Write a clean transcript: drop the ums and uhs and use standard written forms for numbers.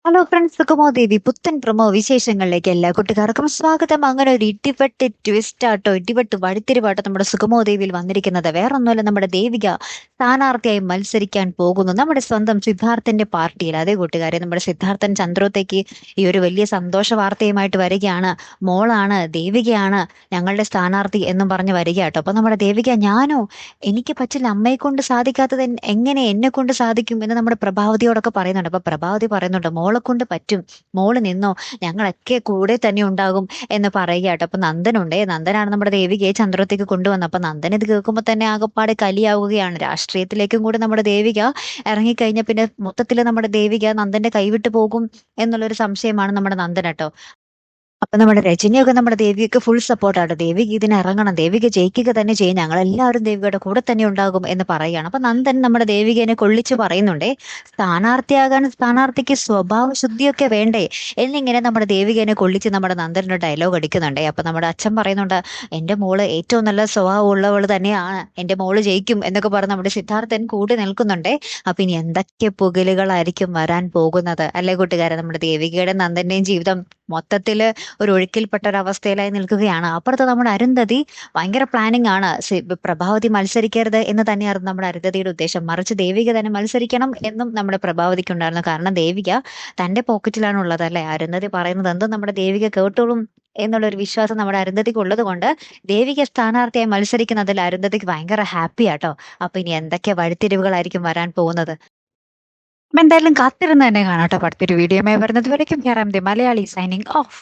Hello friends, സുഖമോ ദേവി പുത്തൻ promo വിശേഷങ്ങളിലേക്ക് എല്ലാ കൂട്ടുകാർക്കും സ്വാഗതം. അങ്ങനെ ഒരു ഇടിവെട്ട് ട്വിസ്റ്റ് ആട്ടോ, ഇടിവെട്ട് വഴിത്തിരിവാട്ടോ നമ്മുടെ സുഗമോ ദേവിയിൽ വന്നിരിക്കുന്നത്. വേറൊന്നുമല്ല, നമ്മുടെ ദേവിക സ്ഥാനാർത്ഥിയായി മത്സരിക്കാൻ പോകുന്നു നമ്മുടെ സ്വന്തം സിദ്ധാർത്ഥന്റെ പാർട്ടിയിൽ. അതേ കൂട്ടുകാരെ, നമ്മുടെ സിദ്ധാർത്ഥൻ ചന്ദ്രോത്തേക്ക് ഈ ഒരു വലിയ സന്തോഷ വാർത്തയുമായിട്ട് വരികയാണ്. മോളാണ്, ദേവികയാണ് ഞങ്ങളുടെ സ്ഥാനാർത്ഥി എന്നും പറഞ്ഞ് വരികയാട്ടോ. അപ്പൊ നമ്മുടെ ദേവിക, ഞാനോ, എനിക്ക് പറ്റില്ല, അമ്മയെ കൊണ്ട് സാധിക്കാത്തത് എങ്ങനെ എന്നെ കൊണ്ട് സാധിക്കും എന്ന് നമ്മുടെ പ്രഭാവതിയോടൊക്കെ പറയുന്നുണ്ട്. അപ്പൊ പ്രഭാവതി പറയുന്നുണ്ട്, മോളെ കൊണ്ട് പറ്റും, മോള് നിന്നോ, ഞങ്ങളൊക്കെ കൂടെ തന്നെ ഉണ്ടാകും എന്ന് പറയുക കേട്ടോ. അപ്പൊ നന്ദനുണ്ടേ, നന്ദനാണ് നമ്മുടെ ദേവികയെ ചന്ദ്രത്തേക്ക് കൊണ്ടുവന്നത്. അപ്പൊ നന്ദൻ ഇത് കേൾക്കുമ്പോൾ തന്നെ ആകപ്പാടെ കലിയാവുകയാണ്. രാഷ്ട്രീയത്തിലേക്കും കൂടി നമ്മുടെ ദേവിക ഇറങ്ങിക്കഴിഞ്ഞ പിന്നെ മൊത്തത്തിൽ നമ്മുടെ ദേവിക നന്ദന്റെ കൈവിട്ടു പോകും എന്നുള്ളൊരു സംശയമാണ് നമ്മുടെ നന്ദൻ കേട്ടോ. അപ്പൊ നമ്മുടെ രജനിയൊക്കെ നമ്മുടെ ദേവിക്ക് ഫുൾ സപ്പോർട്ടാണ്. ദേവിക ഇതിന് ഇറങ്ങണം, ദേവിക ജയിക്കുക തന്നെ ചെയ്യും, ഞങ്ങൾ എല്ലാവരും ദേവികയുടെ കൂടെ തന്നെ ഉണ്ടാകും എന്ന് പറയുകയാണ്. അപ്പൊ നന്ദൻ നമ്മുടെ ദേവികനെ കൊള്ളിച്ച് പറയുന്നുണ്ടേ, സ്ഥാനാർത്ഥിയാകാൻ സ്ഥാനാർത്ഥിക്ക് സ്വഭാവ ശുദ്ധിയൊക്കെ വേണ്ടേ എന്നിങ്ങനെ നമ്മുടെ ദേവികനെ കൊള്ളിച്ച് നമ്മുടെ നന്ദനൊരു ഡയലോഗ് അടിക്കുന്നുണ്ടേ. അപ്പൊ നമ്മുടെ അച്ഛൻ പറയുന്നുണ്ട്, എന്റെ മോള് ഏറ്റവും നല്ല സ്വഭാവം ഉള്ളവൾ തന്നെയാണ്, എന്റെ മോള് ജയിക്കും എന്നൊക്കെ പറഞ്ഞ് നമ്മുടെ സിദ്ധാർത്ഥൻ കൂടി നിൽക്കുന്നുണ്ടേ. അപ്പൊ ഇനി എന്തൊക്കെ പുകലുകളായിരിക്കും വരാൻ പോകുന്നത് അല്ലെ കൂട്ടുകാരെ. നമ്മുടെ ദേവികയുടെ നന്ദന്റെയും ജീവിതം മൊത്തത്തില് ഒരു ഒഴുക്കിൽപ്പെട്ട ഒരു അവസ്ഥയിലായി നിൽക്കുകയാണ്. അപ്പുറത്ത് നമ്മുടെ അരുന്ധതി ഭയങ്കര പ്ലാനിങ് ആണ്. പ്രഭാവതി മത്സരിക്കരുത് എന്ന് തന്നെയായിരുന്നു നമ്മുടെ അരുന്ധതിയുടെ ഉദ്ദേശം. മറിച്ച് ദേവിക തന്നെ മത്സരിക്കണം എന്നും നമ്മുടെ പ്രഭാവതിക്ക് ഉണ്ടായിരുന്നു. കാരണം ദേവിക തന്റെ പോക്കറ്റിലാണ് ഉള്ളത് അല്ലെ. അരുന്ധതി പറയുന്നത് എന്തും നമ്മുടെ ദേവിക കേട്ടോളും എന്നുള്ളൊരു വിശ്വാസം നമ്മുടെ അരുന്ധതിക്ക് ഉള്ളത് കൊണ്ട് ദേവിക സ്ഥാനാർത്ഥിയായി മത്സരിക്കുന്നതിൽ അരുന്ധതിക്ക് ഭയങ്കര ഹാപ്പി ആട്ടോ. അപ്പൊ ഇനി എന്തൊക്കെ വഴിത്തിരിവുകളായിരിക്കും വരാൻ പോകുന്നത്. അപ്പൊ എന്തായാലും കാത്തിരുന്ന് തന്നെ കാണാട്ടോ. അടുത്തൊരു വീഡിയോ വരുന്നത് വരയ്ക്കും. Malayali signing off.